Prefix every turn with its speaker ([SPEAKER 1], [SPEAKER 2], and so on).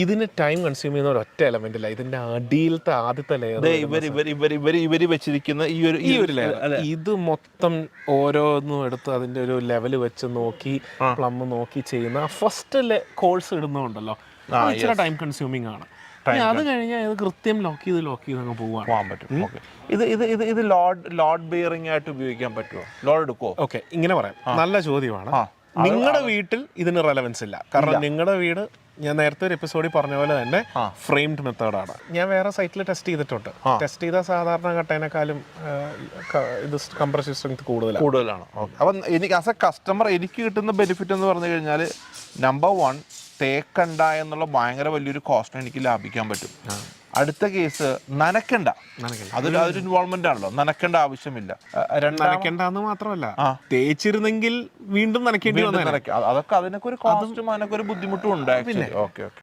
[SPEAKER 1] ഇതിന് time consume ചെയ്യുന്ന ഒരൊറ്റ എലമെന്റ് ഇല്ല, ഇതിന്റെ അടിയിലത്തെ ആദ്യത്തെ ലെയർ
[SPEAKER 2] ഇവര് വെച്ചിരിക്കുന്ന ഈ ഒരു ലെയർ,
[SPEAKER 1] ഇത് മൊത്തം ഓരോന്നും എടുത്ത് അതിന്റെ ഒരു ലെവല് വെച്ച് നോക്കി പ്ലം നോക്കി ചെയ്യുന്ന ഫസ്റ്റ് കോഴ്സ് ഇടുന്നുണ്ടല്ലോ, ഇച്ചിരി ടൈം കൺസ്യൂമിങ് ആണ്. അത് കഴിഞ്ഞാൽ ഇത് കൃത്യം ലോക്ക് ചെയ്ത് അങ്ങ് പോകാൻ
[SPEAKER 2] പറ്റും. ഇത് ലോഡ് ബിയറിംഗ് ആയിട്ട് ഉപയോഗിക്കാൻ പറ്റുമോ? ലോഡ് എടുക്കുമോ?
[SPEAKER 1] ഓക്കെ, ഇങ്ങനെ പറയാം. നല്ല ചോദ്യമാണ്. നിങ്ങളുടെ വീട്ടിൽ ഇതിന് റെലവൻസ് ഇല്ല, കാരണം നിങ്ങളുടെ വീട് ഞാൻ നേരത്തെ ഒരു എപ്പിസോഡിൽ പറഞ്ഞ പോലെ തന്നെ ഫ്രെയിംഡ് മെത്തേഡാണ്. ഞാൻ വേറെ സൈറ്റിൽ ടെസ്റ്റ് ചെയ്തിട്ടുണ്ട്. ടെസ്റ്റ് ചെയ്ത സാധാരണ കട്ടേനേക്കാളും ഇത് കംപ്രഷൻ സ്ട്രെങ്ത് കൂടുതലാണ്.
[SPEAKER 2] അപ്പം എനിക്ക് ആസ് എ കസ്റ്റമർ എനിക്ക് കിട്ടുന്ന ബെനിഫിറ്റ് എന്ന് പറഞ്ഞു കഴിഞ്ഞാൽ, നമ്പർ 1, തേക്കണ്ട എന്നുള്ള ഭയങ്കര വലിയൊരു കോസ്റ്റ് എനിക്ക് ലാഭിക്കാൻ പറ്റും. അടുത്ത കേസ്, നനയ്ക്കണ്ട. അതൊരു ഇൻവോൾവ്മെന്റ് ആണല്ലോ, നനയ്ക്കേണ്ട ആവശ്യമില്ല.
[SPEAKER 1] നനയ്ക്കണ്ടെന്ന് മാത്രമല്ല, തേച്ചിരുന്നെങ്കിൽ വീണ്ടും നനയ്ക്കേണ്ടി വന്നു.
[SPEAKER 2] അതൊക്കെ അതിനൊക്കെ ഒരു കോസ്റ്റും അതിനൊക്കെ ഒരു ബുദ്ധിമുട്ടും ഉണ്ട്. ഓക്കെ.